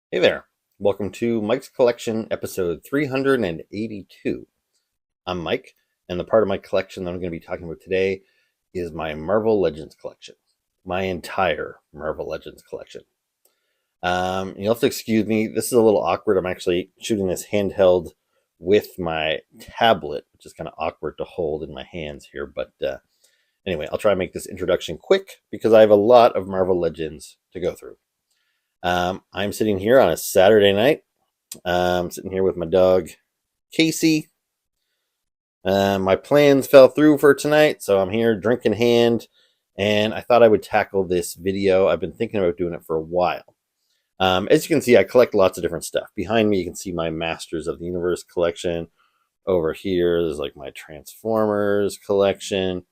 Hey there. Welcome to Mike's Collection, episode 382. I'm Mike, and the part of my collection that I'm going to be talking about today is my Marvel Legends collection. My entire Marvel Legends collection. You'll have to excuse me. This is a little awkward. I'm actually shooting this handheld with my tablet, which is kind of awkward to hold in my hands here. But anyway, I'll try and make this introduction quick because I have a lot of Marvel Legends to go through. I'm sitting here on a Saturday night. I'm sitting here with my dog, Casey. My plans fell through for tonight, so I'm here drink in hand, and I thought I would tackle this video. I've been thinking about doing it for a while. As you can see, I collect lots of different stuff. Behind me, you can see my Masters of the Universe collection. Over here, there's like my Transformers collection.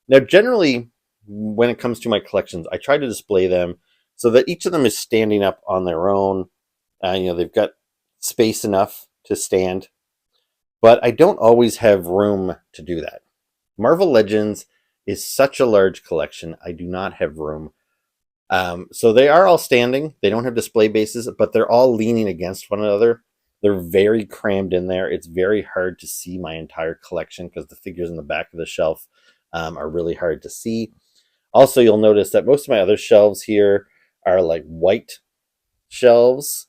Now, generally, when it comes to my collections, I try to display them so that each of them is standing up on their own. They've got space enough to stand, but I don't always have room to do that. Marvel Legends is such a large collection, I do not have room. So they are all standing. They don't have display bases, but they're all leaning against one another. They're very crammed in there. It's very hard to see my entire collection because the figures in the back of the shelf are really hard to see. Also, you'll notice that most of my other shelves here are like white shelves,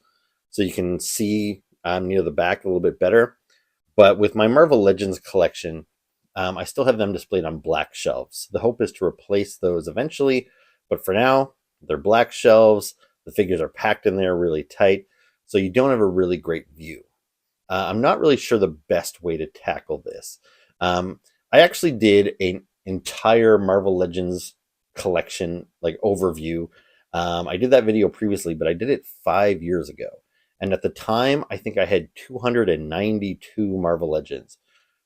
so you can see near the back a little bit better. But with my Marvel Legends collection, I still have them displayed on black shelves. The hope is to replace those eventually, but for now, they're black shelves. The figures are packed in there really tight, so you don't have a really great view. I'm not really sure the best way to tackle this. I actually did an entire Marvel Legends collection like overview. I did that video previously, but I did it 5 years ago. And at the time, I think I had 292 Marvel Legends,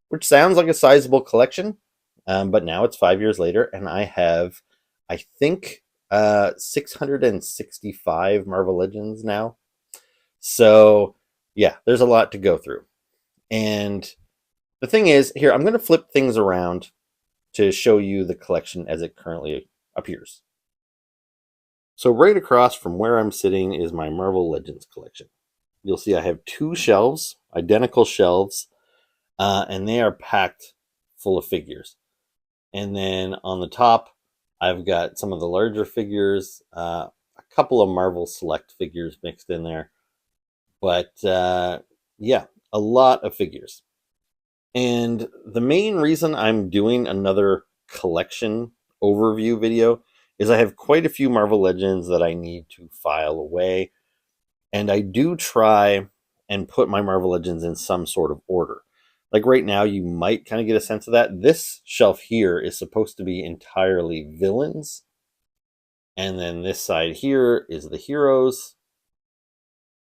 which sounds like a sizable collection. But now it's 5 years later, and I have, I think, 665 Marvel Legends now. So, yeah, there's a lot to go through. And the thing is, here, I'm going to flip things around to show you the collection as it currently appears. So, right across from where I'm sitting is my Marvel Legends collection. You'll see I have two shelves, identical shelves, and they are packed full of figures. And then on the top, I've got some of the larger figures, a couple of Marvel Select figures mixed in there. But yeah, a lot of figures. And the main reason I'm doing another collection overview video is I have quite a few Marvel Legends that I need to file away. And I do try and put my Marvel Legends in some sort of order. Like right now, you might kind of get a sense of that. This shelf here is supposed to be entirely villains. And then this side here is the heroes.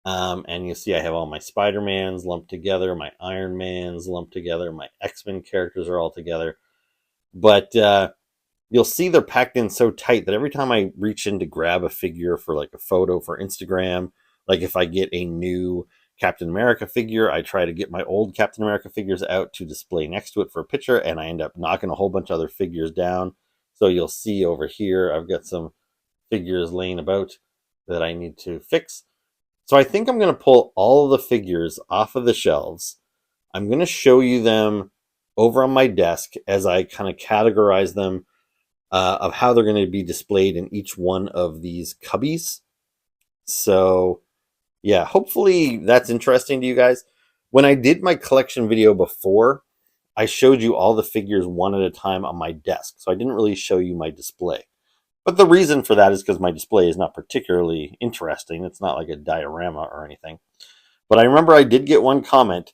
And you see I have all my Spider-Mans lumped together, my Iron Mans lumped together, my X-Men characters are all together. But you'll see they're packed in so tight that every time I reach in to grab a figure for like a photo for Instagram, like if I get a new Captain America figure, I try to get my old Captain America figures out to display next to it for a picture, and I end up knocking a whole bunch of other figures down. So you'll see over here, I've got some figures laying about that I need to fix. So I think I'm going to pull all of the figures off of the shelves. I'm going to show you them over on my desk as I kind of categorize them of how they're going to be displayed in each one of these cubbies. So, yeah, hopefully that's interesting to you guys. When I did my collection video before, I showed you all the figures one at a time on my desk. So I didn't really show you my display. But the reason for that is because my display is not particularly interesting. It's not like a diorama or anything. But I remember I did get one comment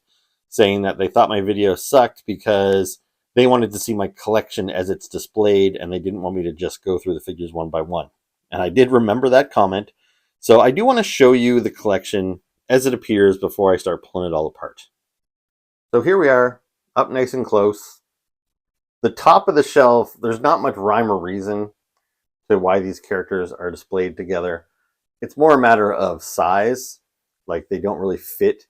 saying that they thought my video sucked because they wanted to see my collection as it's displayed and they didn't want me to just go through the figures one by one. And I did remember that comment. So I do want to show you the collection as it appears before I start pulling it all apart. So here we are, up nice and close. The top of the shelf, there's not much rhyme or reason to why these characters are displayed together. It's more a matter of size, like they don't really fit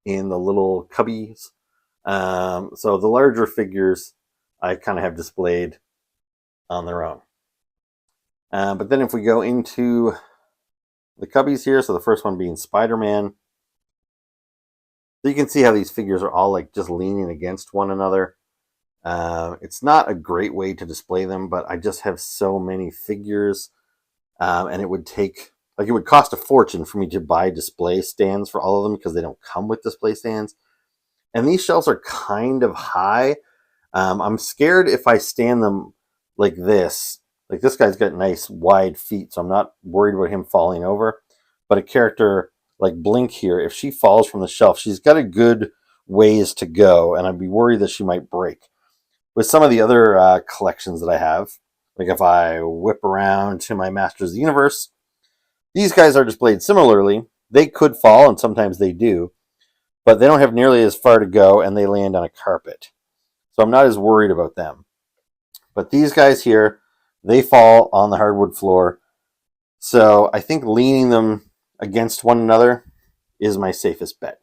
in the little cubbies. So the larger figures I kind of have displayed on their own. But then if we go into the cubbies here. So the first one being Spider-Man. So you can see how these figures are all like just leaning against one another. It's not a great way to display them, but I just have so many figures, and it would cost a fortune for me to buy display stands for all of them because they don't come with display stands. And these shelves are kind of high. I'm scared if I stand them like this. Like this guy's got nice wide feet, so I'm not worried about him falling over. But a character like Blink here, if she falls from the shelf, she's got a good ways to go, and I'd be worried that she might break. With some of the other collections that I have, like if I whip around to my Masters of the Universe, these guys are displayed similarly. They could fall, and sometimes they do, but they don't have nearly as far to go, and they land on a carpet. So I'm not as worried about them. But these guys here, they fall on the hardwood floor. So I think leaning them against one another is my safest bet.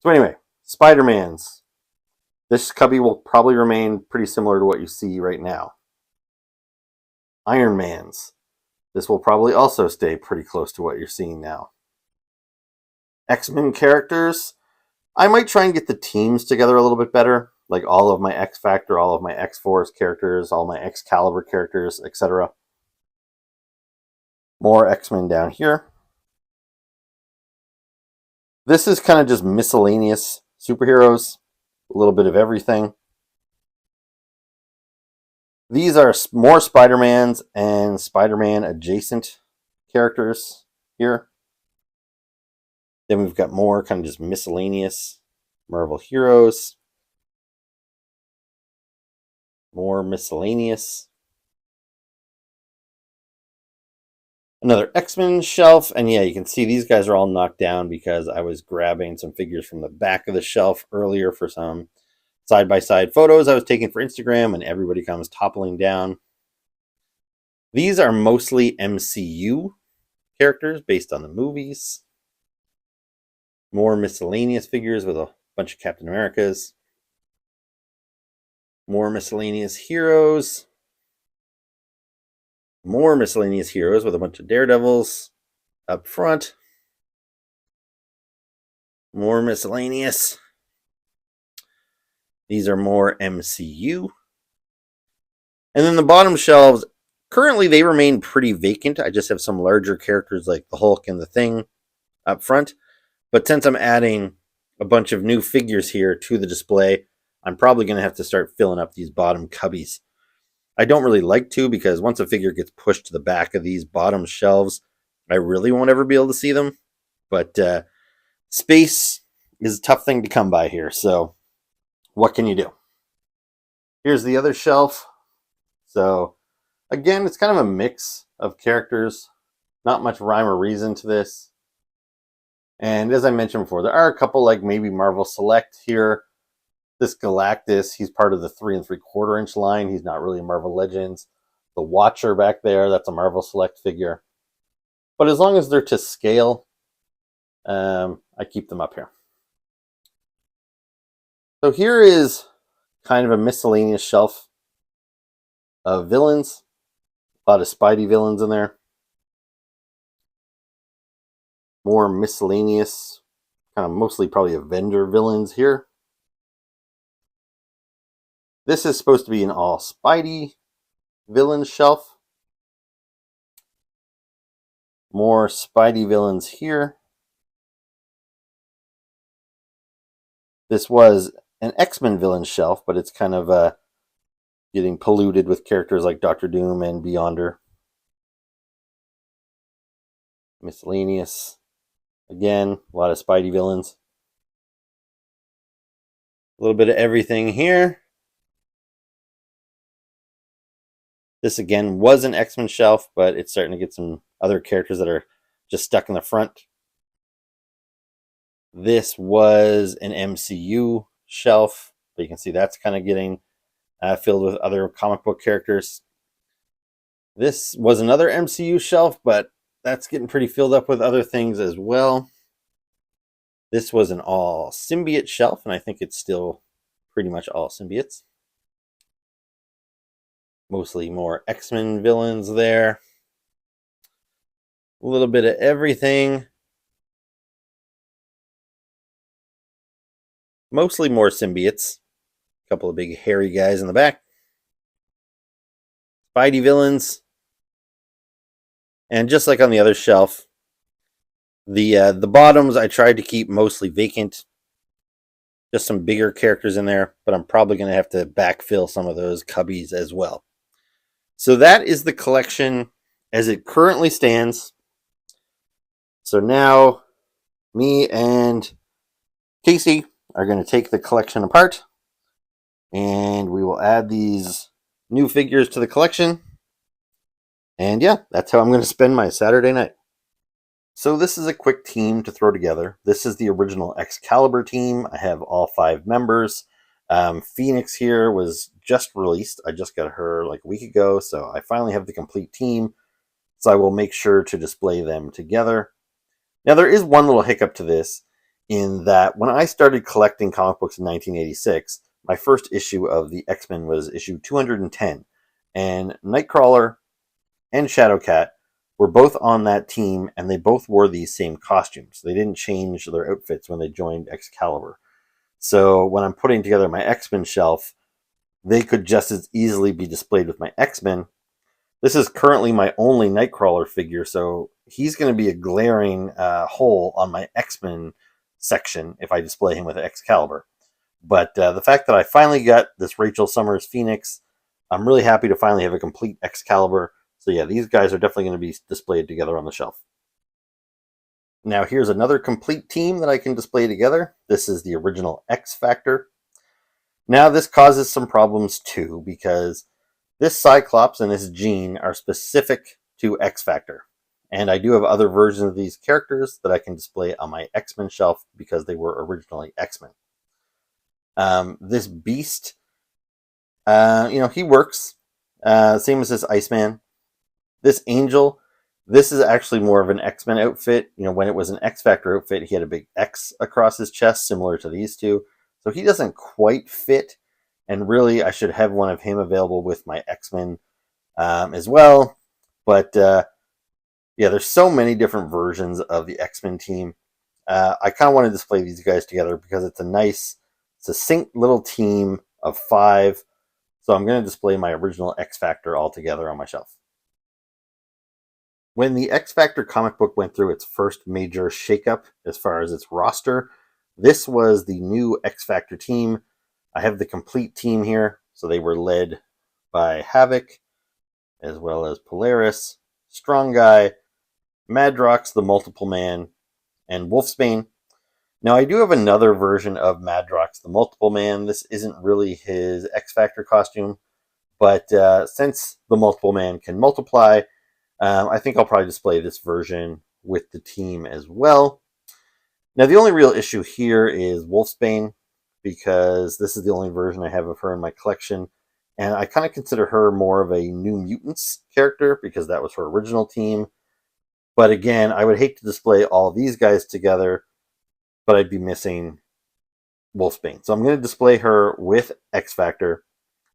So anyway, Spider-Man's. This cubby will probably remain pretty similar to what you see right now. Iron Man's. This will probably also stay pretty close to what you're seeing now. X-Men characters. I might try and get the teams together a little bit better. Like all of my X Factor, all of my X Force characters, all my Excalibur characters, etc. More X-Men down here. This is kind of just miscellaneous superheroes. A little bit of everything. These are more Spider-Mans and Spider-Man adjacent characters here. Then we've got more kind of just miscellaneous Marvel heroes. More miscellaneous. Another X-Men shelf, and yeah, you can see these guys are all knocked down because I was grabbing some figures from the back of the shelf earlier for some side-by-side photos I was taking for Instagram, and everybody comes toppling down. These are mostly MCU characters based on the movies. More miscellaneous figures with a bunch of Captain Americas. More miscellaneous heroes. More miscellaneous heroes with a bunch of Daredevils up front. More miscellaneous. These are more MCU. And then the bottom shelves, currently they remain pretty vacant. I just have some larger characters like the Hulk and the Thing up front. But since I'm adding a bunch of new figures here to the display, I'm probably going to have to start filling up these bottom cubbies. I don't really like to because once a figure gets pushed to the back of these bottom shelves, I really won't ever be able to see them. But space is a tough thing to come by here, so what can you do? Here's the other shelf. So again, it's kind of a mix of characters. Not much rhyme or reason to this. And as I mentioned before, there are a couple like maybe Marvel Select here. This Galactus, he's part of the 3 3/4 inch line. He's not really a Marvel Legends. The Watcher back there, that's a Marvel Select figure. But as long as they're to scale, I keep them up here. So here is kind of a miscellaneous shelf of villains. A lot of Spidey villains in there. More miscellaneous, kind of mostly probably Avenger villains here. This is supposed to be an all Spidey villain shelf. More Spidey villains here. This was an X-Men villain shelf, but it's kind of getting polluted with characters like Doctor Doom and Beyonder. Miscellaneous. Again, a lot of Spidey villains. A little bit of everything here. This again was an X-Men shelf, but it's starting to get some other characters that are just stuck in the front. This was an MCU shelf, but you can see that's kind of getting filled with other comic book characters. This was another MCU shelf, but that's getting pretty filled up with other things as well. This was an all symbiote shelf, and I think it's still pretty much all symbiotes. Mostly more X-Men villains there. A little bit of everything. Mostly more symbiotes. A couple of big hairy guys in the back. Spidey villains. And just like on the other shelf, the bottoms I tried to keep mostly vacant. Just some bigger characters in there, but I'm probably going to have to backfill some of those cubbies as well. So that is the collection as it currently stands. So now me and Casey are going to take the collection apart, and we will add these new figures to the collection. And yeah, that's how I'm going to spend my Saturday night. So this is a quick team to throw together. This is the original Excalibur team. I have all 5 members. Phoenix here was just released. I just got her like a week ago, so I finally have the complete team. So I will make sure to display them together. Now there is one little hiccup to this, in that when I started collecting comic books in 1986, my first issue of the X-Men was issue 210, and Nightcrawler and Shadowcat were both on that team, and they both wore these same costumes. They didn't change their outfits when they joined Excalibur. So when I'm putting together my X-Men shelf, they could just as easily be displayed with my X-Men. This is currently my only Nightcrawler figure, so he's going to be a glaring hole on my X-Men section if I display him with Excalibur. But the fact that I finally got this Rachel Summers Phoenix, I'm really happy to finally have a complete Excalibur. So yeah, these guys are definitely going to be displayed together on the shelf. Now here's another complete team that I can display together. This is the original X Factor. Now this causes some problems too, because this Cyclops and this Jean are specific to X Factor. And I do have other versions of these characters that I can display on my X-Men shelf because they were originally X-Men. This Beast, he works. Same as this Iceman. This Angel, this is actually more of an X-Men outfit. When it was an X-Factor outfit, he had a big X across his chest, similar to these two. So he doesn't quite fit. And really, I should have one of him available with my X-Men as well. But yeah, there's so many different versions of the X-Men team. I kind of want to display these guys together because it's a nice, succinct little team of 5. So I'm going to display my original X-Factor all together on my shelf. When the X-Factor comic book went through its first major shakeup as far as its roster, this was the new X-Factor team. I have the complete team here. So they were led by Havoc, as well as Polaris, Strong Guy, Madrox the Multiple Man, and Wolfsbane. Now I do have another version of Madrox the Multiple Man. This isn't really his X-Factor costume, but since the Multiple Man can multiply, I think I'll probably display this version with the team as well. Now, the only real issue here is Wolfsbane, because this is the only version I have of her in my collection. And I kind of consider her more of a New Mutants character, because that was her original team. But again, I would hate to display all these guys together, but I'd be missing Wolfsbane. So I'm going to display her with X-Factor.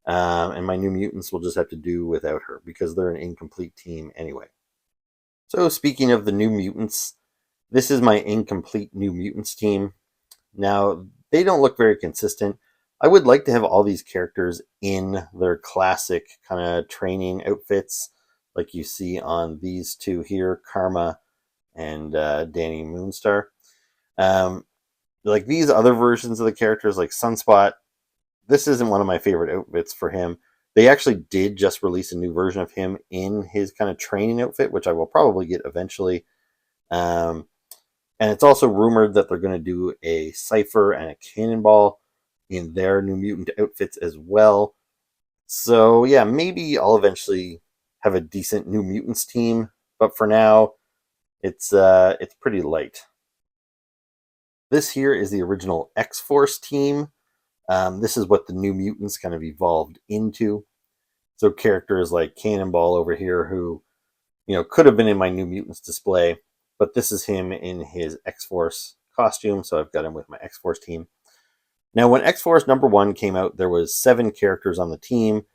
And my New Mutants will just have to do without her because they're an incomplete team anyway. So speaking of the New Mutants, this is my incomplete New Mutants team. Now, they don't look very consistent. I would like to have all these characters in their classic kind of training outfits like you see on these two here, Karma and Danny Moonstar. Like these other versions of the characters like Sunspot, this isn't one of my favorite outfits for him. They actually did just release a new version of him in his kind of training outfit, which I will probably get eventually. And it's also rumored that they're going to do a Cypher and a Cannonball in their New Mutant outfits as well. So yeah, maybe I'll eventually have a decent New Mutants team, but for now, it's pretty light. This here is the original X-Force team. This is what the New Mutants kind of evolved into. So characters like Cannonball over here, who could have been in my New Mutants display, but this is him in his X-Force costume, so I've got him with my X-Force team. Now, when X-Force #1 came out, there was 7 characters on the team.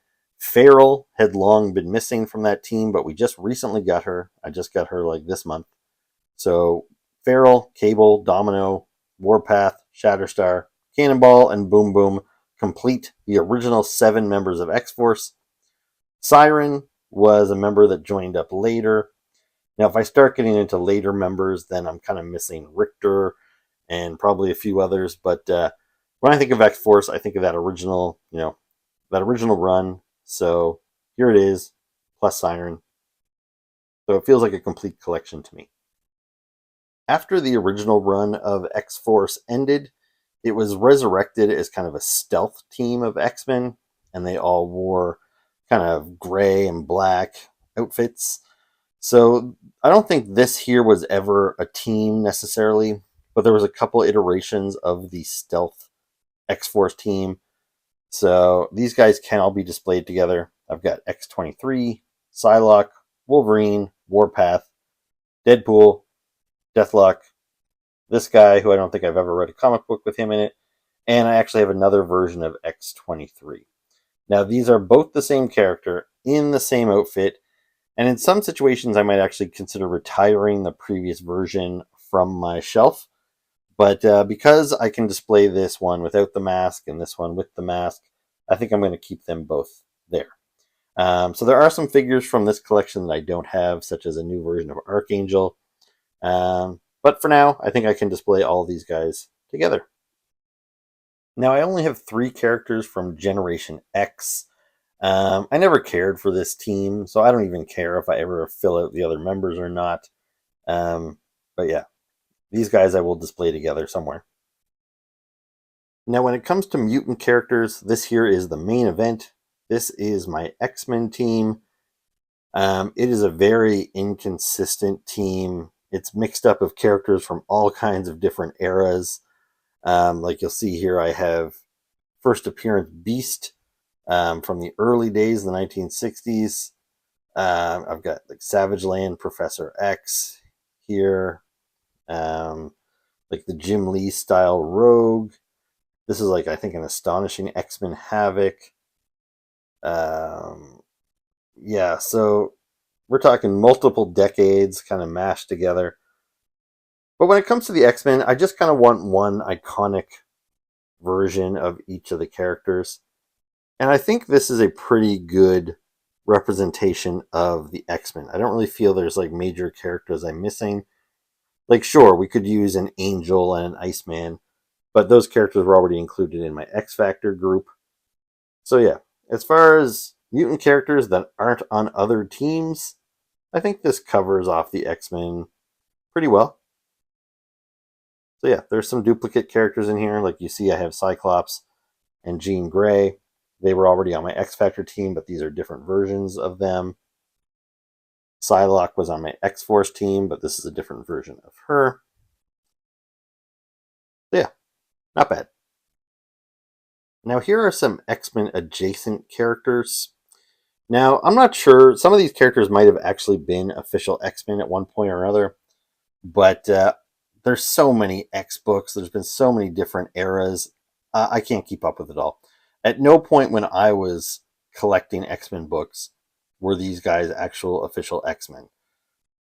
Farrell had long been missing from that team, but we just recently got her. I just got her like this month. So Farrell, Cable, Domino, Warpath, Shatterstar, Cannonball, and Boom Boom complete the original 7 members of X-Force. Siren was a member that joined up later. Now, if I start getting into later members, then I'm kind of missing Richter and probably a few others. But when I think of X-Force, I think of that original, that original run. So here it is, plus Siren. So it feels like a complete collection to me. After the original run of X-Force ended, it was resurrected as kind of a stealth team of X-Men, and they all wore kind of gray and black outfits. So I don't think this here was ever a team necessarily, but there was a couple iterations of the stealth X-Force team. So these guys can all be displayed together. I've got X-23, Psylocke, Wolverine, Warpath, Deadpool, Deathlock, this guy who I don't think I've ever read a comic book with him in it, and I actually have another version of X-23. Now these are both the same character in the same outfit, and in some situations I might actually consider retiring the previous version from my shelf. But because I can display this one without the mask and this one with the mask, I think I'm going to keep them both there. So there are some figures from this collection that I don't have, such as a new version of Archangel. But for now, I think I can display all these guys together. Now, I only have 3 characters from Generation X. I never cared for this team, so I don't even care if I ever fill out the other members or not. But yeah, these guys I will display together somewhere. Now, when it comes to mutant characters, this here is the main event. This is my X-Men team. It is a very inconsistent team. It's mixed up of characters from all kinds of different eras. Like you'll see here, I have first appearance Beast from the early days, the 1960s. I've got like Savage Land, Professor X here, like the Jim Lee style Rogue. This is like, I think, an astonishing X-Men Havoc. Yeah, so we're talking multiple decades kind of mashed together. But when it comes to the X-Men, I just kind of want one iconic version of each of the characters. And I think this is a pretty good representation of the X-Men. I don't really feel there's like major characters I'm missing. Like, sure, we could use an Angel and an Iceman, but those characters were already included in my X Factor group. So yeah, as far as mutant characters that aren't on other teams, I think this covers off the X-Men pretty well. So yeah, there's some duplicate characters in here. Like you see, I have Cyclops and Jean Grey. They were already on my X Factor team, but these are different versions of them. Psylocke was on my X-Force team, but this is a different version of her. So yeah, not bad. Now here are some X-Men adjacent characters. Now, I'm not sure. Some of these characters might have actually been official X-Men at one point or another, but there's so many X books. There's been so many different eras. I can't keep up with it all. At no point when I was collecting X-Men books were these guys actual official X-Men.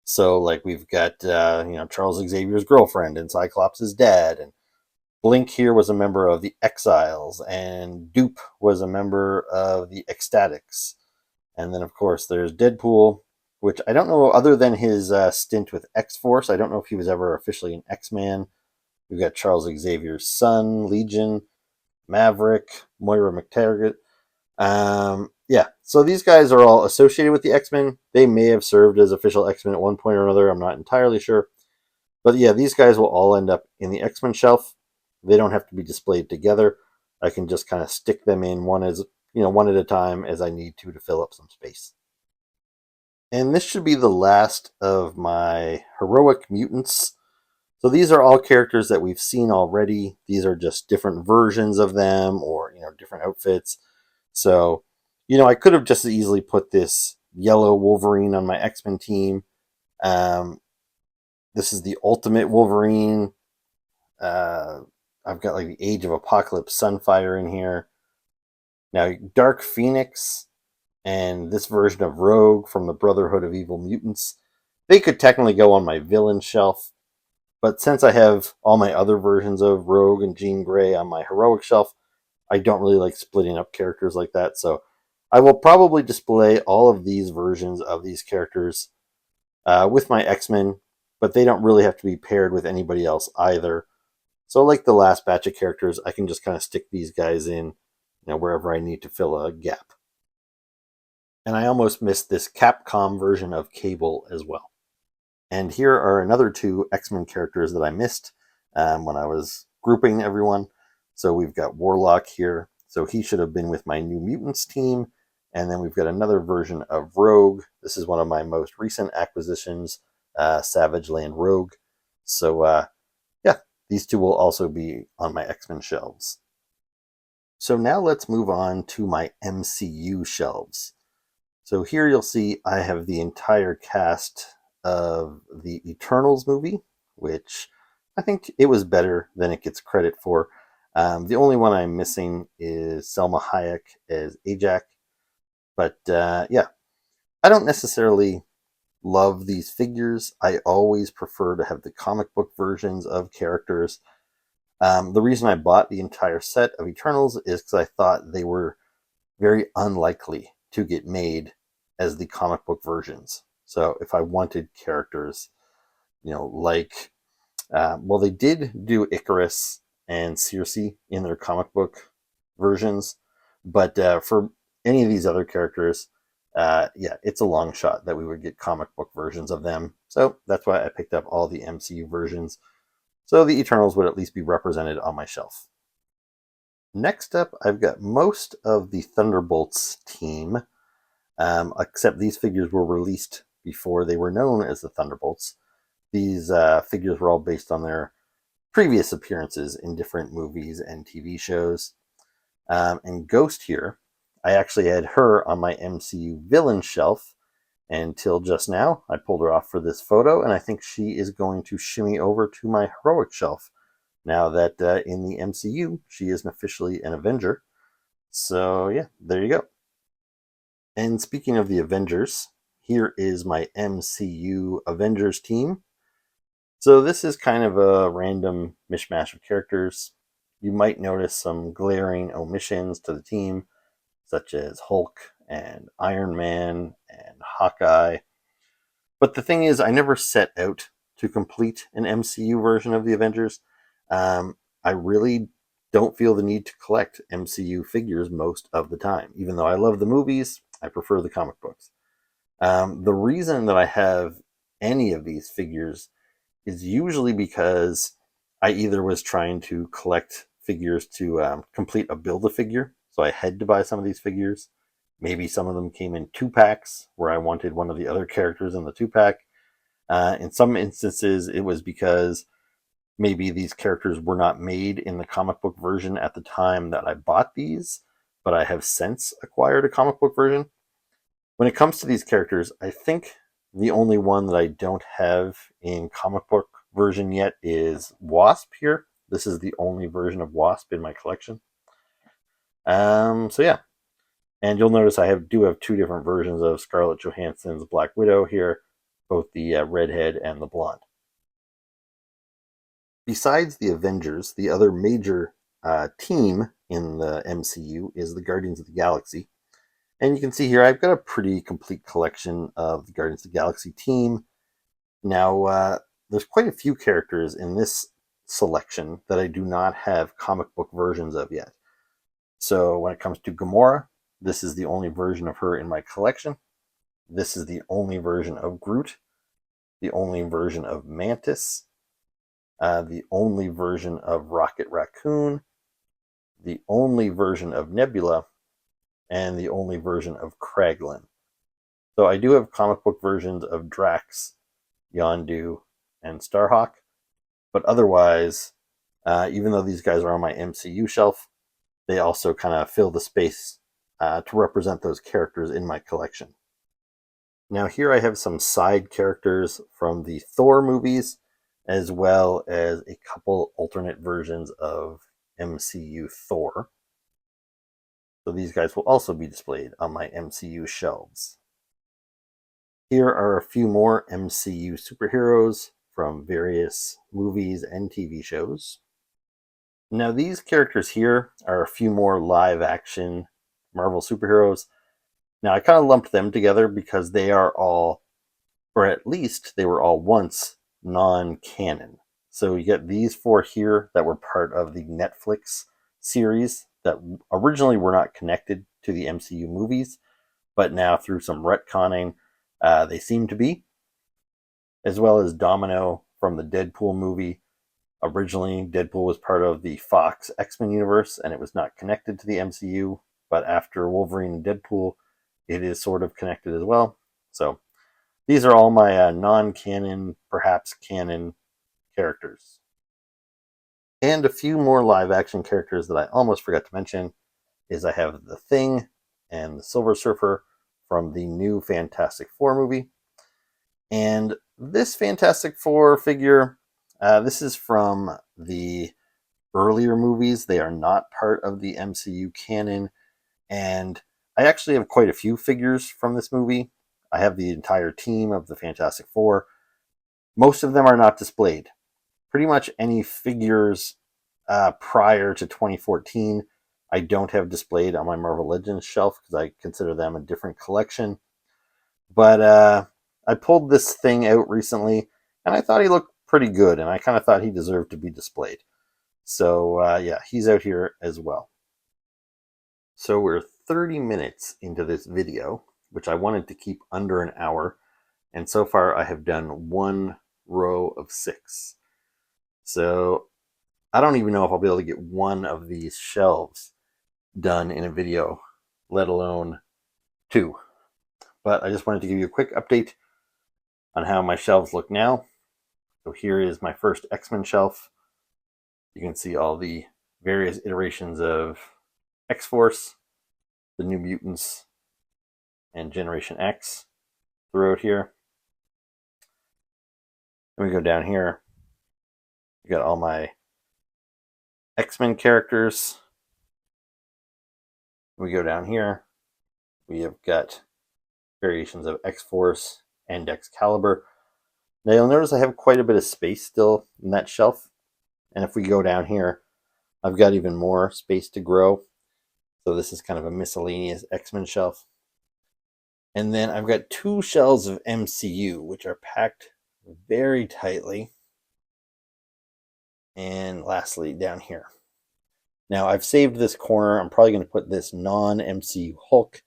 So, like, we've got Charles Xavier's girlfriend and Cyclops' dad, and Blink here was a member of the Exiles, and Dupe was a member of the Ecstatics. And then, of course, there's Deadpool, which I don't know, other than his stint with X-Force, I don't know if he was ever officially an X-Man. We've got Charles Xavier's son, Legion, Maverick, Moira McTaggart. Yeah, so these guys are all associated with the X-Men. They may have served as official X-Men at one point or another. I'm not entirely sure. But yeah, these guys will all end up in the X-Men shelf. They don't have to be displayed together. I can just kind of stick them in one at a time as I need to fill up some space. And this should be the last of my heroic mutants. So these are all characters that we've seen already. These are just different versions of them, or different outfits. So, I could have just as easily put this yellow Wolverine on my X-Men team. This is the Ultimate Wolverine. I've got like the Age of Apocalypse Sunfire in here. Now, Dark Phoenix and this version of Rogue from the Brotherhood of Evil Mutants. They could technically go on my villain shelf, but since I have all my other versions of Rogue and Jean Grey on my heroic shelf, I don't really like splitting up characters like that. So I will probably display all of these versions of these characters with my X-Men, but they don't really have to be paired with anybody else either. So like the last batch of characters, I can just kind of stick these guys in, wherever I need to fill a gap. And I almost missed this Capcom version of Cable as well. And here are another two X-Men characters that I missed when I was grouping everyone. So we've got Warlock here. So he should have been with my New Mutants team. And then we've got another version of Rogue. This is one of my most recent acquisitions, Savage Land Rogue. So yeah, these two will also be on my X-Men shelves. So now let's move on to my MCU shelves. So here you'll see I have the entire cast of the Eternals movie, which I think it was better than it gets credit for. The only one I'm missing is Selma Hayek as Ajak. But yeah, I don't necessarily love these figures. I always prefer to have the comic book versions of characters. The reason I bought the entire set of Eternals is because I thought they were very unlikely to get made as the comic book versions. So if I wanted characters, like, well, they did do Icarus and Circe in their comic book versions, but for any of these other characters, yeah, it's a long shot that we would get comic book versions of them. So that's why I picked up all the MCU versions. So the Eternals would at least be represented on my shelf. Next up, I've got most of the Thunderbolts team, except these figures were released before they were known as the Thunderbolts. These figures were all based on their previous appearances in different movies and TV shows. And Ghost here, I actually had her on my MCU villain shelf until just now. I pulled her off for this photo, and I think she is going to shimmy over to my heroic shelf now that in the MCU she is officially an Avenger. So yeah, there you go. And speaking of the Avengers, here is my MCU Avengers team. So this is kind of a random mishmash of characters. You might notice some glaring omissions to the team, such as Hulk and Iron Man and Hawkeye. But the thing is, I never set out to complete an MCU version of the Avengers. I really don't feel the need to collect MCU figures most of the time. Even though I love the movies, I prefer the comic books. The reason that I have any of these figures is usually because I either was trying to collect figures to complete a Build-A-Figure, so I had to buy some of these figures. Maybe some of them came in 2-packs where I wanted one of the other characters in the 2-pack. In some instances, it was because maybe these characters were not made in the comic book version at the time that I bought these, but I have since acquired a comic book version. When it comes to these characters, I think the only one that I don't have in comic book version yet is Wasp here. This is the only version of Wasp in my collection. So yeah, and you'll notice I do have two different versions of Scarlett Johansson's Black Widow here, both the redhead and the blonde. Besides the Avengers, the other major team in the MCU is the Guardians of the Galaxy. And you can see here I've got a pretty complete collection of the Guardians of the Galaxy team. Now, there's quite a few characters in this selection that I do not have comic book versions of yet. So when it comes to Gamora, this is the only version of her in my collection. This is the only version of Groot, the only version of Mantis, the only version of Rocket Raccoon, the only version of Nebula, and the only version of Kraglin. So I do have comic book versions of Drax, Yondu, and Starhawk, but otherwise, even though these guys are on my MCU shelf, they also kind of fill the space to represent those characters in my collection. Now here I have some side characters from the Thor movies, as well as a couple alternate versions of MCU Thor. So these guys will also be displayed on my MCU shelves. Here are a few more MCU superheroes from various movies and TV shows. Now, these characters here are a few more live action Marvel superheroes. Now, I kind of lumped them together because they are all, or at least they were all once, non canon. So you get these four here that were part of the Netflix series that originally were not connected to the MCU movies, but now through some retconning, they seem to be, as well as Domino from the Deadpool movie. Originally, Deadpool was part of the Fox X-Men universe, and it was not connected to the MCU, but after Wolverine and Deadpool, it is sort of connected as well. So these are all my non-canon, perhaps canon characters. And a few more live-action characters that I almost forgot to mention is I have The Thing and the Silver Surfer from the new Fantastic Four movie. And this Fantastic Four figure, this is from the earlier movies. They are not part of the MCU canon. And I actually have quite a few figures from this movie. I have the entire team of the Fantastic Four. Most of them are not displayed. Pretty much any figures prior to 2014, I don't have displayed on my Marvel Legends shelf because I consider them a different collection. But I pulled this thing out recently, and I thought he looked pretty good, and I kind of thought he deserved to be displayed. So yeah, he's out here as well. So we're 30 minutes into this video, which I wanted to keep under an hour, and so far I have done one row of 6. So I don't even know if I'll be able to get one of these shelves done in a video, let alone 2. But I just wanted to give you a quick update on how my shelves look now. So here is my first X-Men shelf. You can see all the various iterations of X-Force, the New Mutants, and Generation X throughout here. Then we go down here. We got all my X-Men characters. We go down here. We have got variations of X-Force and Excalibur. Now you'll notice I have quite a bit of space still in that shelf. And if we go down here, I've got even more space to grow. So this is kind of a miscellaneous X-Men shelf. And then I've got 2 shelves of MCU, which are packed very tightly. And lastly, down here. Now I've saved this corner. I'm probably going to put this non-MCU Hulk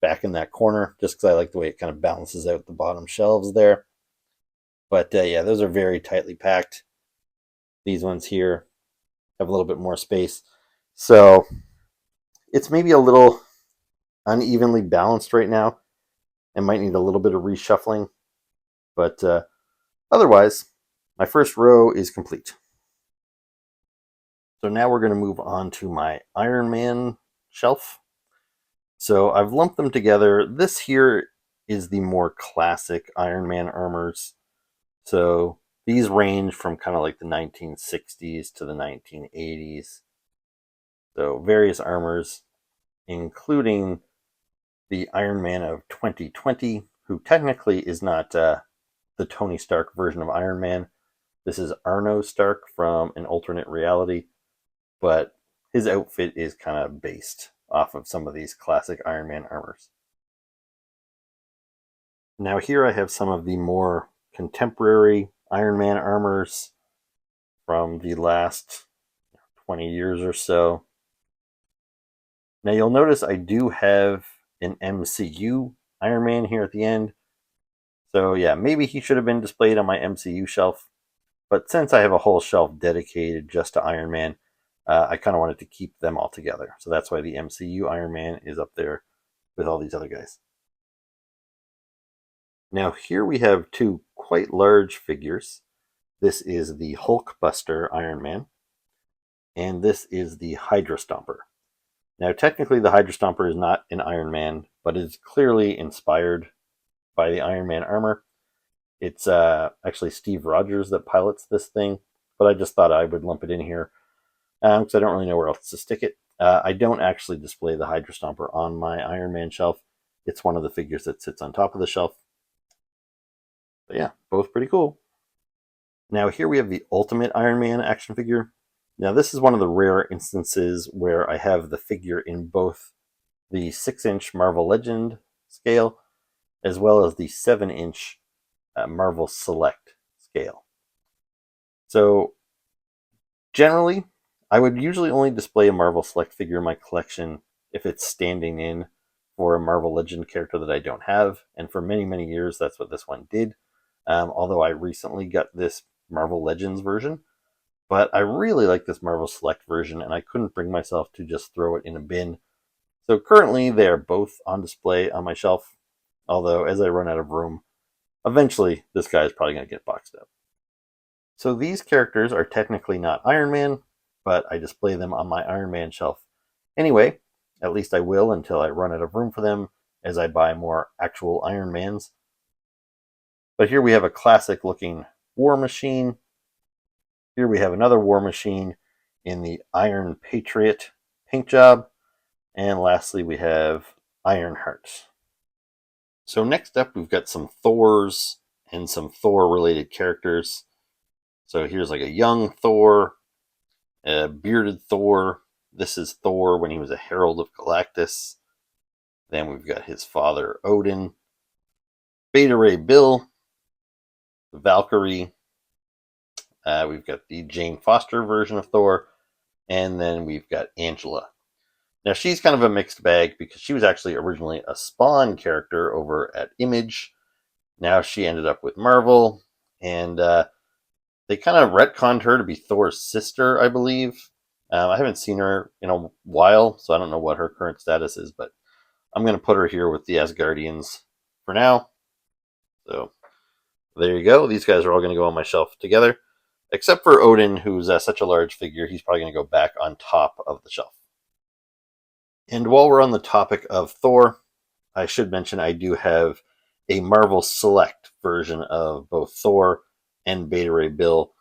back in that corner, just because I like the way it kind of balances out the bottom shelves there. But yeah, those are very tightly packed. These ones here have a little bit more space. So it's maybe a little unevenly balanced right now and might need a little bit of reshuffling. But otherwise, my first row is complete. So now we're going to move on to my Iron Man shelf. So I've lumped them together. This here is the more classic Iron Man armors. So these range from kind of like the 1960s to the 1980s. So various armors, including the Iron Man of 2020, who technically is not the Tony Stark version of Iron Man. This is Arno Stark from an alternate reality, but his outfit is kind of based off of some of these classic Iron Man armors. Now here I have some of the more contemporary Iron Man armors from the last 20 years or so. Now you'll notice I do have an MCU Iron Man here at the end. So yeah, maybe he should have been displayed on my MCU shelf. But since I have a whole shelf dedicated just to Iron Man, I kind of wanted to keep them all together. So that's why the MCU Iron Man is up there with all these other guys. Now here we have 2 quite large figures. This is the Hulkbuster Iron Man, and this is the Hydra Stomper. Now technically the Hydra Stomper is not an Iron Man, but it is clearly inspired by the Iron Man armor. It's actually Steve Rogers that pilots this thing, but I just thought I would lump it in here because I don't really know where else to stick it. I don't actually display the Hydra Stomper on my Iron Man shelf. It's one of the figures that sits on top of the shelf. But yeah, both pretty cool. Now here we have the Ultimate Iron Man action figure. Now this is one of the rare instances where I have the figure in both the 6-inch Marvel Legend scale as well as the 7-inch Marvel Select scale. So generally, I would usually only display a Marvel Select figure in my collection if it's standing in for a Marvel Legend character that I don't have, and for many, many years, that's what this one did. Although I recently got this Marvel Legends version, but I really like this Marvel Select version, and I couldn't bring myself to just throw it in a bin. So currently, they are both on display on my shelf, although as I run out of room, eventually this guy is probably going to get boxed up. So these characters are technically not Iron Man, but I display them on my Iron Man shelf anyway. At least I will until I run out of room for them as I buy more actual Iron Mans. But here we have a classic looking War Machine. Here we have another War Machine in the Iron Patriot paint job. And lastly, we have Ironheart. So next up, we've got some Thors and some Thor-related characters. So here's like a young Thor, a bearded Thor. This is Thor when he was a Herald of Galactus. Then we've got his father, Odin. Beta Ray Bill, Valkyrie. We've got the Jane Foster version of Thor. And then we've got Angela. Now she's kind of a mixed bag because she was actually originally a Spawn character over at Image. Now she ended up with Marvel. And they kind of retconned her to be Thor's sister, I believe. I haven't seen her in a while, so I don't know what her current status is, but I'm going to put her here with the Asgardians for now. So there you go. These guys are all going to go on my shelf together, except for Odin, who's such a large figure, he's probably going to go back on top of the shelf. And while we're on the topic of Thor, I should mention I do have a Marvel Select version of both Thor and Beta Ray Bill.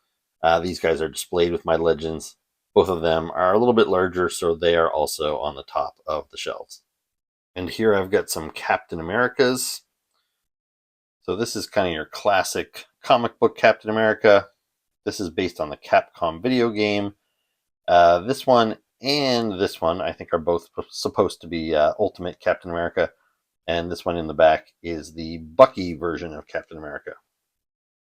These guys are displayed with my Legends. Both of them are a little bit larger, so they are also on the top of the shelves. And here I've got some Captain Americas. So this is kind of your classic comic book Captain America. This is based on the Capcom video game. This one and this one, I think, are both supposed to be Ultimate Captain America. And this one in the back is the Bucky version of Captain America.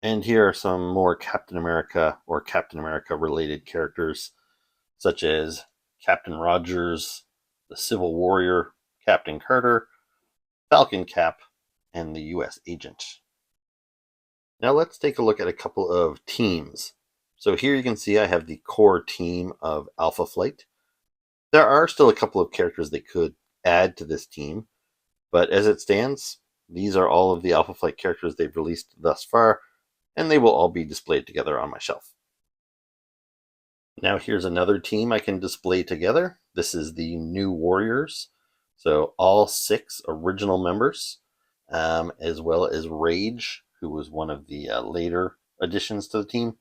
And here are some more Captain America or Captain America related characters, such as Captain Rogers, the Civil Warrior, Captain Carter, Falcon Cap, and the US Agent. Now let's take a look at a couple of teams. So here you can see I have the core team of Alpha Flight. There are still a couple of characters they could add to this team, but as it stands, these are all of the Alpha Flight characters they've released thus far, and they will all be displayed together on my shelf. Now here's another team I can display together. This is the New Warriors. So all 6 original members, as well as Rage, who was one of the later additions to the team.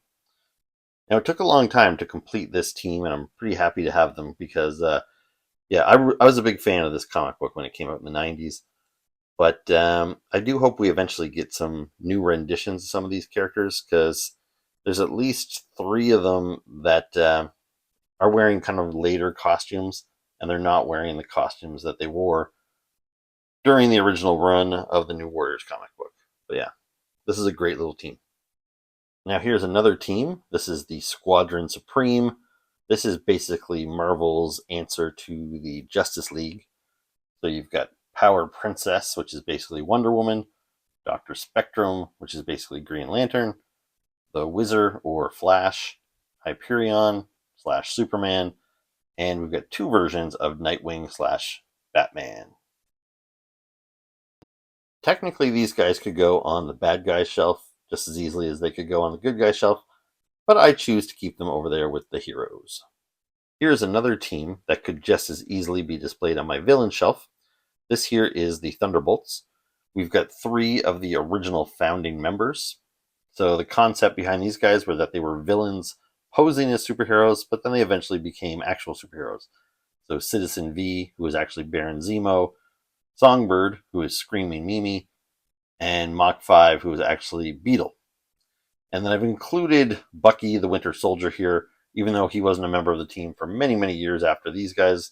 Now it took a long time to complete this team, and I'm pretty happy to have them because, I was a big fan of this comic book when it came out in the 90s. But I do hope we eventually get some new renditions of some of these characters, because there's at least 3 of them that are wearing kind of later costumes, and they're not wearing the costumes that they wore during the original run of the New Warriors comic book. But yeah, this is a great little team. Now here's another team. This is the Squadron Supreme. This is basically Marvel's answer to the Justice League. So you've got Power Princess, which is basically Wonder Woman, Dr. Spectrum, which is basically Green Lantern, the Wizard or Flash, Hyperion / Superman, and we've got 2 versions of Nightwing / Batman. Technically, these guys could go on the bad guy shelf just as easily as they could go on the good guy shelf, but I choose to keep them over there with the heroes. Here's another team that could just as easily be displayed on my villain shelf. This here is the Thunderbolts. We've got 3 of the original founding members. So the concept behind these guys were that they were villains posing as superheroes, but then they eventually became actual superheroes. So Citizen V, who is actually Baron Zemo, Songbird, who is Screaming Mimi, and Mach 5, who is actually Beetle. And then I've included Bucky the Winter Soldier here, even though he wasn't a member of the team for many, many years after these guys.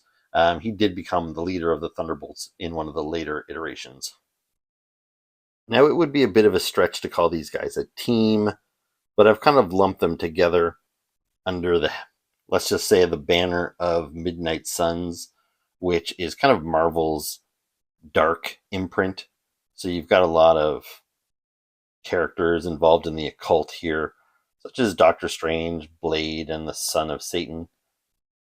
He did become the leader of the Thunderbolts in one of the later iterations. Now, it would be a bit of a stretch to call these guys a team, but I've kind of lumped them together under the, let's just say, the banner of Midnight Suns, which is kind of Marvel's dark imprint. So you've got a lot of characters involved in the occult here, such as Doctor Strange, Blade, and the Son of Satan.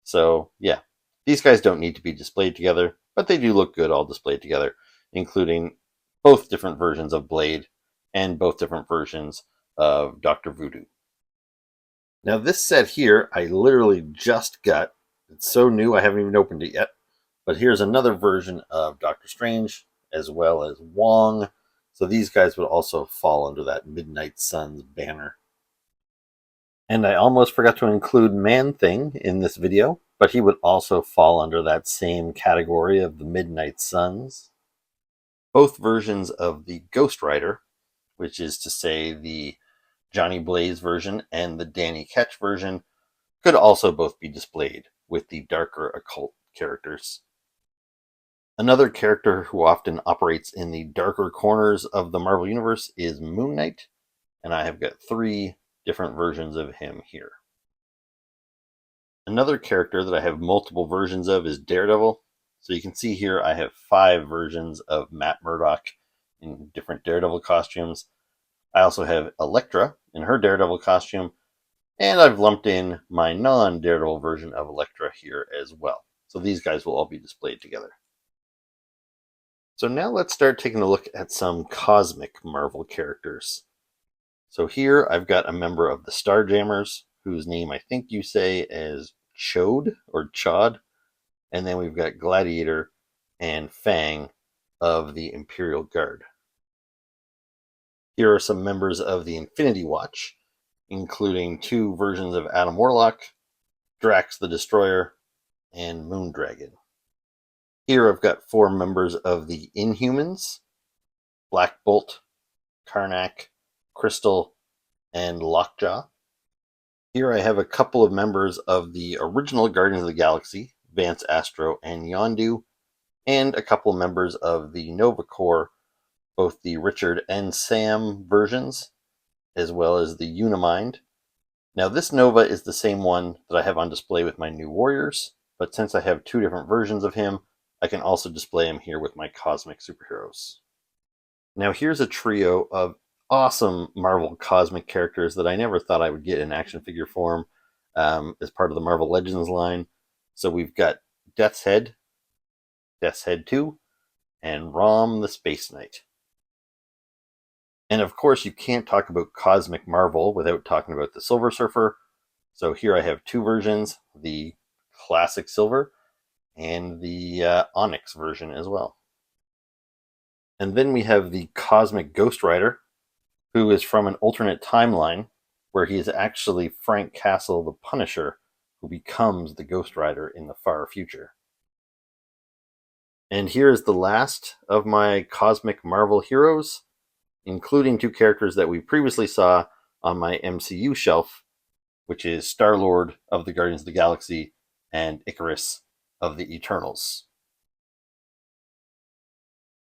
So, yeah, these guys don't need to be displayed together, but they do look good all displayed together, including both different versions of Blade and both different versions of Dr. Voodoo. Now, this set here, I literally just got. It's so new, I haven't even opened it yet. But here's another version of Doctor Strange, as well as Wong. So these guys would also fall under that Midnight Suns banner. And I almost forgot to include Man-Thing in this video, but he would also fall under that same category of the Midnight Suns. Both versions of the Ghost Rider, which is to say the Johnny Blaze version and the Danny Ketch version, could also both be displayed with the darker occult characters. Another character who often operates in the darker corners of the Marvel Universe is Moon Knight, and I have got 3 different versions of him here. Another character that I have multiple versions of is Daredevil. So you can see here I have 5 versions of Matt Murdock in different Daredevil costumes. I also have Elektra in her Daredevil costume, and I've lumped in my non-Daredevil version of Elektra here as well. So these guys will all be displayed together. So now let's start taking a look at some cosmic Marvel characters. So here I've got a member of the Starjammers, whose name I think you say as Chode or Chod. And then we've got Gladiator and Fang of the Imperial Guard. Here are some members of the Infinity Watch, including 2 versions of Adam Warlock, Drax the Destroyer, and Moondragon. Here I've got 4 members of the Inhumans, Black Bolt, Karnak, Crystal, and Lockjaw. Here I have a couple of members of the original Guardians of the Galaxy, Vance Astro and Yondu, and a couple members of the Nova Corps, both the Richard and Sam versions, as well as the Unimind. Now this Nova is the same one that I have on display with my New Warriors, but since I have 2 different versions of him, I can also display him here with my cosmic superheroes. Now here's a trio of awesome Marvel cosmic characters that I never thought I would get in action figure form as part of the Marvel Legends line. So we've got Death's Head 2, and Rom the Space Knight. And of course, you can't talk about Cosmic Marvel without talking about the Silver Surfer. So here I have 2 versions, the Classic Silver and the Onyx version as well. And then we have the Cosmic Ghost Rider, who is from an alternate timeline where he is actually Frank Castle the Punisher, who becomes the Ghost Rider in the far future. And here is the last of my Cosmic Marvel heroes, including 2 characters that we previously saw on my MCU shelf, which is Star-Lord of the Guardians of the Galaxy and Icarus of the Eternals.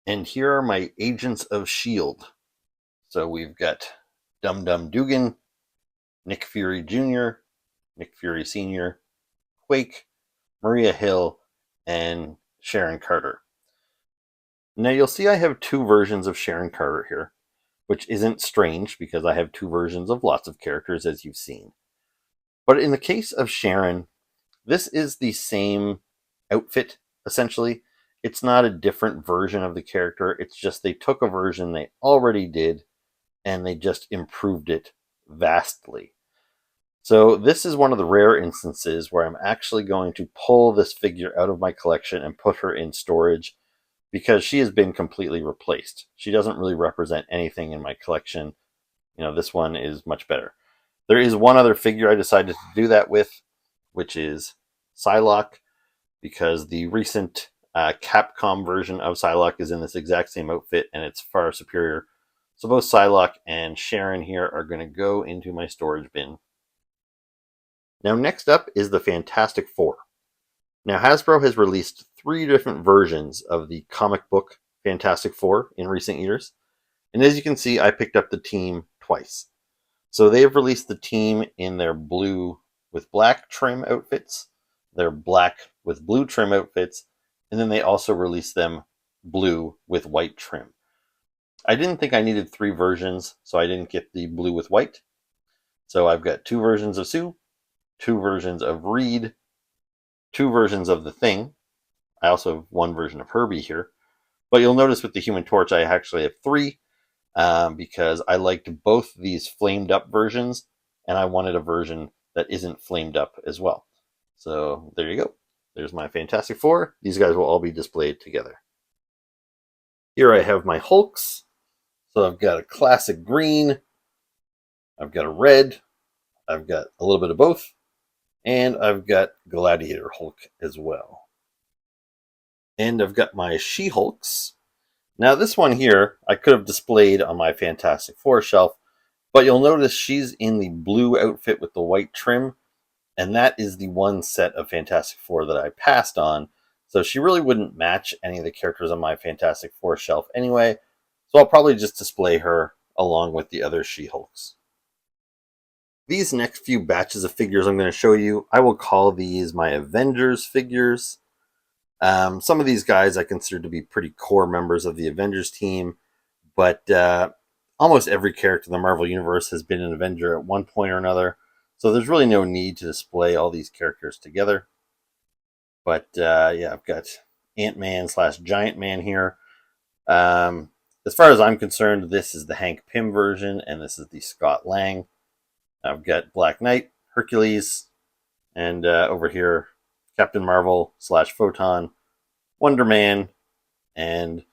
And here are my Agents of S.H.I.E.L.D. So we've got Dum Dum Dugan, Nick Fury Jr., Nick Fury Sr., Quake, Maria Hill, and Sharon Carter. Now you'll see I have 2 versions of Sharon Carter here, which isn't strange because I have 2 versions of lots of characters, as you've seen. But in the case of Sharon, this is the same outfit, essentially. It's not a different version of the character. It's just they took a version they already did and they just improved it vastly. So this is one of the rare instances where I'm actually going to pull this figure out of my collection and put her in storage because she has been completely replaced. She doesn't really represent anything in my collection. You know, this one is much better. There is one other figure I decided to do that with, which is Psylocke. because the recent Capcom version of Psylocke is in this exact same outfit, and it's far superior. So both Psylocke and Sharon here are going to go into my storage bin. Now next up is the Fantastic Four. Now Hasbro has released 3 different versions of the comic book Fantastic Four in recent years. And as you can see, I picked up the team twice. So they've released the team in their blue with black trim outfits, their black with blue trim outfits, and then they also released them blue with white trim. I didn't think I needed 3 versions, so I didn't get the blue with white. So I've got 2 versions of Sue, 2 versions of Reed, 2 versions of the Thing. I also have 1 version of Herbie here. But you'll notice with the Human Torch, I actually have 3. Because I liked both these flamed up versions, and I wanted a version that isn't flamed up as well. So there you go. There's my Fantastic Four. These guys will all be displayed together. Here I have my Hulks. So I've got a classic green, I've got a red, I've got a little bit of both, and I've got Gladiator Hulk as well. And I've got my She-Hulks. Now this one here, I could have displayed on my Fantastic Four shelf, but you'll notice she's in the blue outfit with the white trim, and that is the one set of Fantastic Four that I passed on, so she really wouldn't match any of the characters on my Fantastic Four shelf anyway, so I'll probably just display her along with the other She-Hulks. These next few batches of figures I'm going to show you, I will call these my Avengers figures. Some of these guys I consider to be pretty core members of the Avengers team, but almost every character in the Marvel Universe has been an Avenger at one point or another, so there's really no need to display all these characters together. But yeah, I've got Ant-Man / Giant Man here. As far as I'm concerned, this is the Hank Pym version, and this is the Scott Lang. I've got Black Knight, Hercules, and over here, Captain Marvel / Photon, Wonder Man, and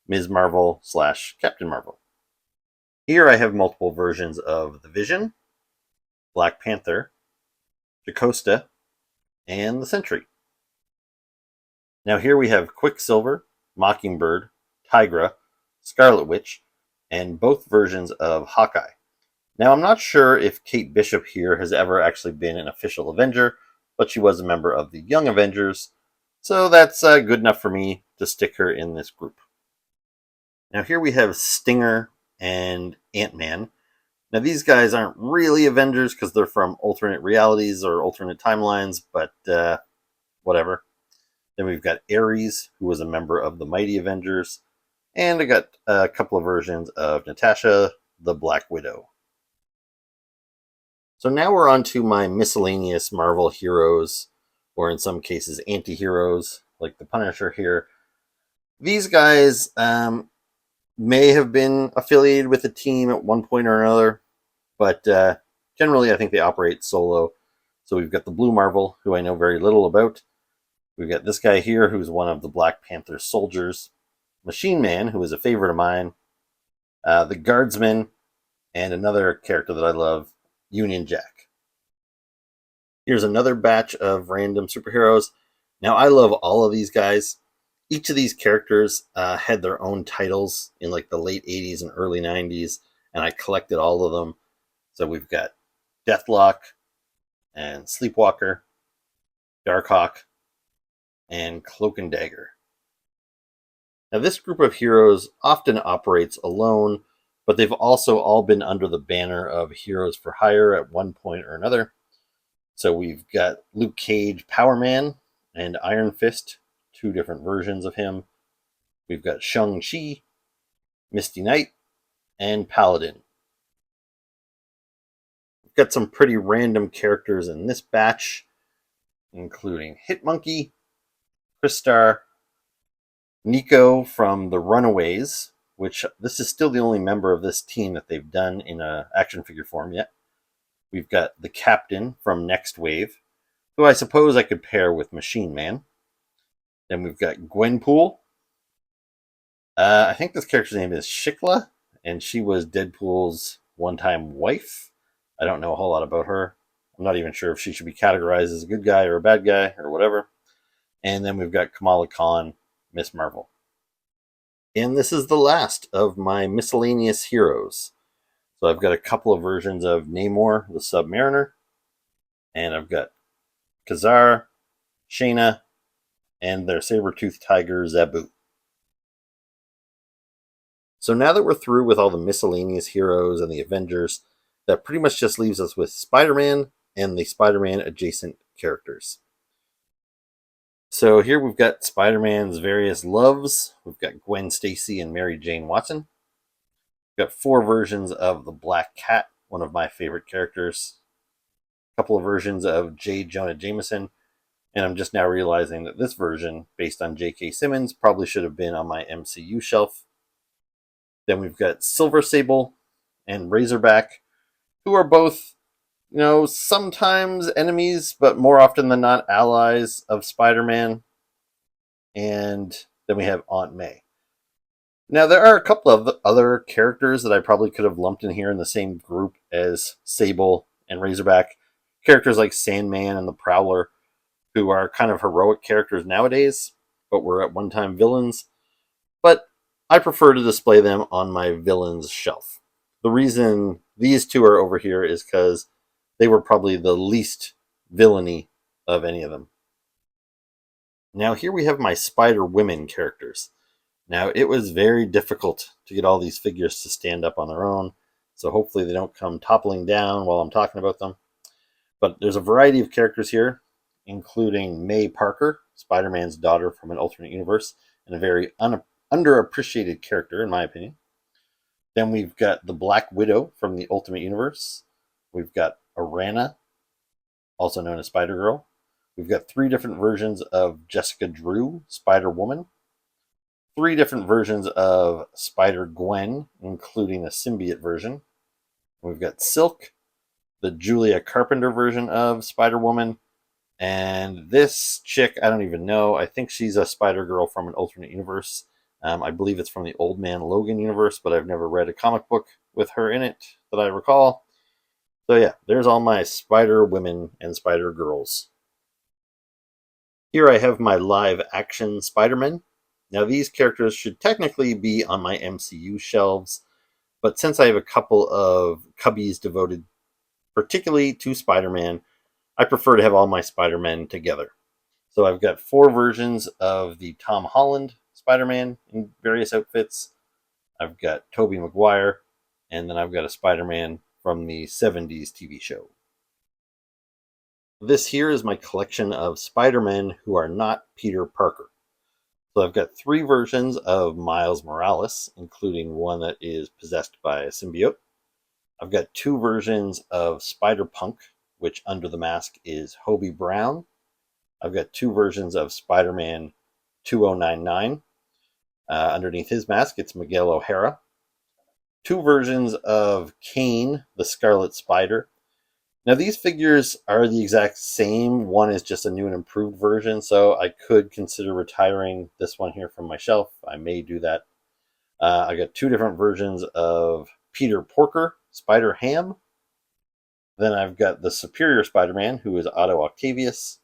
Ms. Marvel / Captain Marvel. Here I have multiple versions of the Vision, Black Panther, Jocasta, and the Sentry. Now here we have Quicksilver, Mockingbird, Tigra, Scarlet Witch, and both versions of Hawkeye. Now I'm not sure if Kate Bishop here has ever actually been an official Avenger, but she was a member of the Young Avengers, so that's good enough for me to stick her in this group. Now here we have Stinger and Ant-Man. Now these guys aren't really Avengers because they're from alternate realities or alternate timelines, but whatever. Then we've got Ares, who was a member of the Mighty Avengers, and I got a couple of versions of Natasha, the Black Widow. So now we're on to my miscellaneous Marvel heroes, or in some cases anti-heroes, like the Punisher here. These guys may have been affiliated with a team at one point or another, but generally I think they operate solo. So we've got the Blue Marvel, who I know very little about. We've got this guy here, who's one of the Black Panther soldiers. Machine Man, who is a favorite of mine. The Guardsman, and another character that I love, Union Jack. Here's another batch of random superheroes. Now, I love all of these guys. Each of these characters had their own titles in like the late 80s and early 90s, and I collected all of them. So we've got Deathlock and Sleepwalker, Darkhawk, and Cloak and Dagger. Now, this group of heroes often operates alone, but they've also all been under the banner of Heroes for Hire at one point or another. So we've got Luke Cage, Power Man, and Iron Fist, 2 different versions of him. We've got Shang-Chi, Misty Knight, and Paladin. We've got some pretty random characters in this batch, including Hitmonkey, Crystar, Nico from the Runaways, which this is still the only member of this team that they've done in a action figure form yet. We've got the Captain from Next Wave, who I suppose I could pair with Machine Man. Then we've got Gwenpool. I think this character's name is Shikla, and she was Deadpool's one-time wife. I don't know a whole lot about her. I'm not even sure if she should be categorized as a good guy or a bad guy or whatever. And then we've got Kamala Khan, Miss Marvel. And this is the last of my miscellaneous heroes. So I've got a couple of versions of Namor, the Submariner, and I've got Kazar, Shayna, and their saber-toothed tiger, Zabu. So now that we're through with all the miscellaneous heroes and the Avengers, that pretty much just leaves us with Spider-Man and the Spider-Man adjacent characters. So here we've got Spider-Man's various loves. We've got Gwen Stacy and Mary Jane Watson. We've got 4 versions of the Black Cat, one of my favorite characters. A couple of versions of J. Jonah Jameson. And I'm just now realizing that this version, based on J.K. Simmons, probably should have been on my MCU shelf. Then we've got Silver Sable and Razorback, who are both, sometimes enemies, but more often than not allies of Spider-Man. And then we have Aunt May. Now, there are a couple of other characters that I probably could have lumped in here in the same group as Sable and Razorback. Characters like Sandman and the Prowler, who are kind of heroic characters nowadays, but were at one time villains. But I prefer to display them on my villains shelf. The reason these 2 are over here is because they were probably the least villainy of any of them. Now here we have my Spider-Women characters. Now it was very difficult to get all these figures to stand up on their own, so hopefully they don't come toppling down while I'm talking about them. But there's a variety of characters here, including May Parker, Spider-Man's daughter from an alternate universe, and a very underappreciated character, in my opinion. Then we've got the Black Widow from the Ultimate Universe. We've got Arana, also known as Spider-Girl. We've got 3 different versions of Jessica Drew, Spider-Woman. 3 different versions of Spider-Gwen, including a symbiote version. We've got Silk, the Julia Carpenter version of Spider-Woman, and this chick, I don't even know. I think she's a Spider-Girl from an alternate universe. I believe it's from the Old Man Logan universe, but I've never read a comic book with her in it that I recall. So yeah, there's all my Spider-Women and Spider-Girls. Here I have my live-action Spider-Men. Now these characters should technically be on my MCU shelves, but since I have a couple of cubbies devoted particularly to Spider-Man, I prefer to have all my Spider-Men together. So I've got 4 versions of the Tom Holland Spider-Man in various outfits. I've got Tobey Maguire, and then I've got a Spider-Man from the 70s TV show. This here is my collection of Spider-Men who are not Peter Parker. So I've got 3 versions of Miles Morales, including one that is possessed by a symbiote. I've got 2 versions of Spider-Punk, which under the mask is Hobie Brown. I've got 2 versions of Spider-Man 2099. Underneath his mask, it's Miguel O'Hara. 2 versions of Kane, the Scarlet Spider. Now, these figures are the exact same. One is just a new and improved version, so I could consider retiring this one here from my shelf. I may do that. I got 2 different versions of Peter Porker, Spider-Ham. Then I've got the Superior Spider-Man, who is Otto Octavius.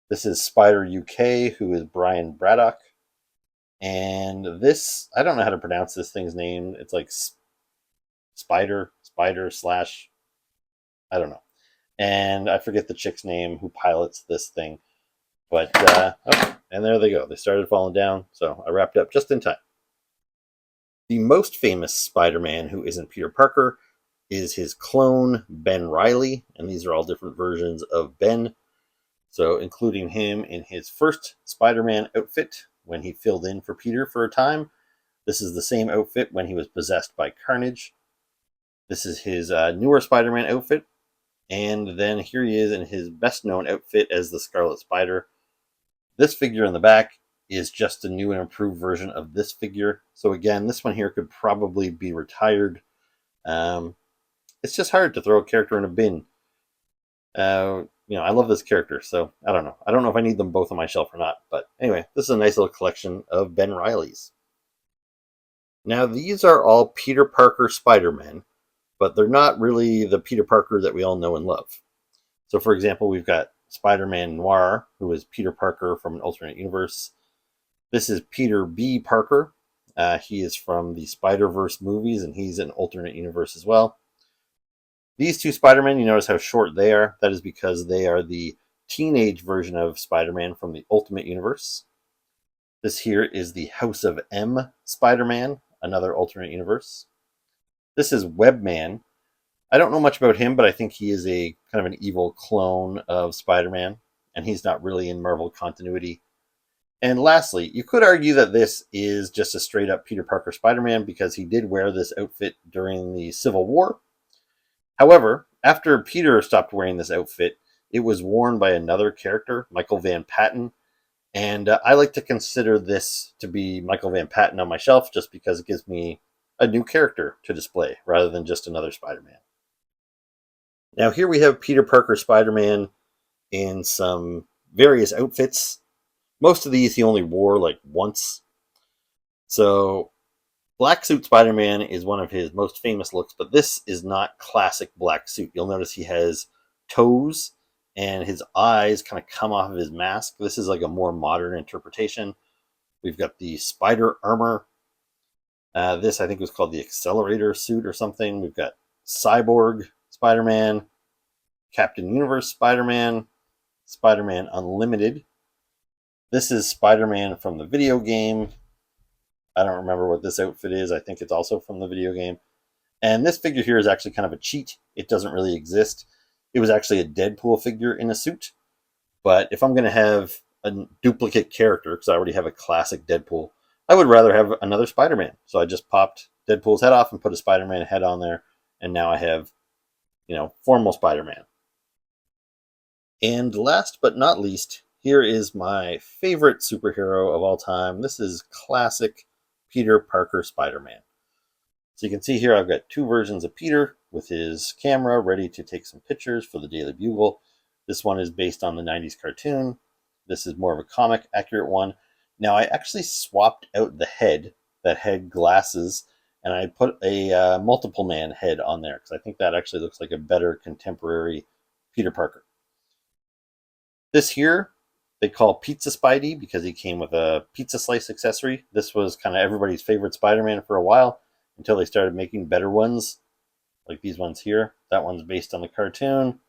This is Spider UK, who is Brian Braddock. And this, I don't know how to pronounce this thing's name. It's like Spider slash, I don't know. And I forget the chick's name who pilots this thing. But, and there they go. They started falling down, so I wrapped up just in time. The most famous Spider-Man who isn't Peter Parker is his clone, Ben Reilly, and these are all different versions of Ben. So including him in his first Spider-Man outfit when he filled in for Peter for a time. This is the same outfit when he was possessed by Carnage. This is his newer Spider-Man outfit. And then here he is in his best-known outfit as the Scarlet Spider. This figure in the back is just a new and improved version of this figure. So again, this one here could probably be retired. It's just hard to throw a character in a bin. I love this character, so I don't know. I don't know if I need them both on my shelf or not. But anyway, this is a nice little collection of Ben Reillys. Now, these are all Peter Parker Spider-Men, but they're not really the Peter Parker that we all know and love. So, for example, we've got Spider-Man Noir, who is Peter Parker from an alternate universe. This is Peter B. Parker. He is from the Spider-Verse movies, and he's an alternate universe as well. These two Spider-Men, you notice how short they are. That is because they are the teenage version of Spider-Man from the Ultimate Universe. This here is the House of M Spider-Man, another alternate universe. This is Webman. I don't know much about him, but I think he is a kind of an evil clone of Spider-Man, and he's not really in Marvel continuity. And lastly, you could argue that this is just a straight up Peter Parker Spider-Man because he did wear this outfit during the Civil War. However, after Peter stopped wearing this outfit, it was worn by another character, Michael Van Patten. And I like to consider this to be Michael Van Patten on my shelf just because it gives me a new character to display rather than just another Spider-Man. Now, here we have Peter Parker Spider-Man in some various outfits. Most of these he only wore like once. So Black Suit Spider-Man is one of his most famous looks, but this is not classic black suit. You'll notice he has toes and his eyes kind of come off of his mask. This is like a more modern interpretation. We've got the spider armor. This I think was called the Accelerator suit or something. We've got Cyborg Spider-Man, Captain Universe Spider-Man, Spider-Man Unlimited. This is Spider-Man from the video game. I don't remember what this outfit is. I think it's also from the video game. And this figure here is actually kind of a cheat. It doesn't really exist. It was actually a Deadpool figure in a suit. But if I'm going to have a duplicate character, because I already have a classic Deadpool, I would rather have another Spider-Man. So I just popped Deadpool's head off and put a Spider-Man head on there. And now I have, formal Spider-Man. And last but not least, here is my favorite superhero of all time. This is classic Peter Parker Spider-Man. So you can see here I've got two versions of Peter with his camera ready to take some pictures for the Daily Bugle. This one is based on the 90s cartoon. This is more of a comic accurate one. Now I actually swapped out the head that had glasses, and I put a multiple man head on there because I think that actually looks like a better contemporary Peter Parker. This here they call Pizza Spidey because he came with a pizza slice accessory. This was kind of everybody's favorite Spider-Man for a while until they started making better ones, like these ones here. That one's based on the cartoon.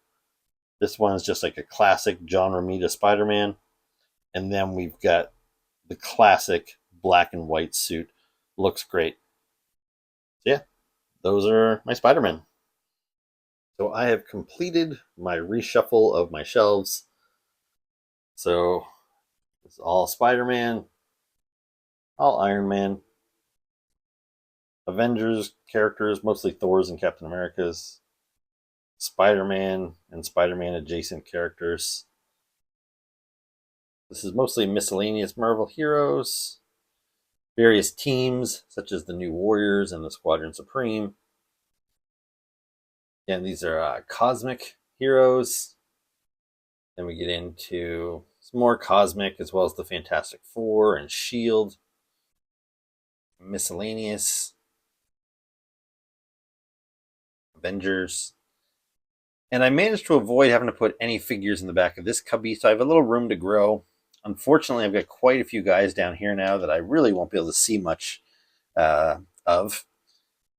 This one is just like a classic John Romita Spider-Man. And then we've got the classic black and white suit. Looks great. So yeah, those are my Spider-Man. So I have completed my reshuffle of my shelves. So it's all Spider-Man, all Iron Man, Avengers characters, mostly Thor's and Captain America's, Spider-Man and Spider-Man adjacent characters. This is mostly miscellaneous Marvel heroes, various teams such as the New Warriors and the Squadron Supreme. Again, these are cosmic heroes. Then we get into some more cosmic as well as the Fantastic Four and S.H.I.E.L.D. Miscellaneous. Avengers. And I managed to avoid having to put any figures in the back of this cubby, so I have a little room to grow. Unfortunately, I've got quite a few guys down here now that I really won't be able to see much of.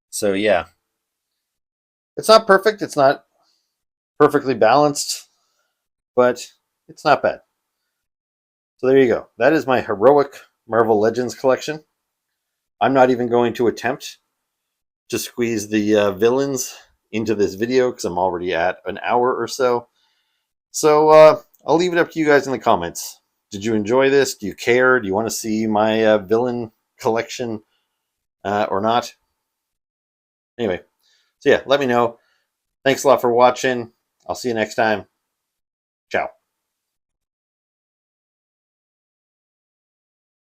So yeah, it's not perfect. It's not perfectly balanced, but it's not bad. So there you go. That is my heroic Marvel Legends collection. I'm not even going to attempt to squeeze the villains into this video because I'm already at an hour or so. So I'll leave it up to you guys in the comments. Did you enjoy this? Do you care? Do you want to see my villain collection or not? Anyway, so yeah, let me know. Thanks a lot for watching. I'll see you next time. Ciao.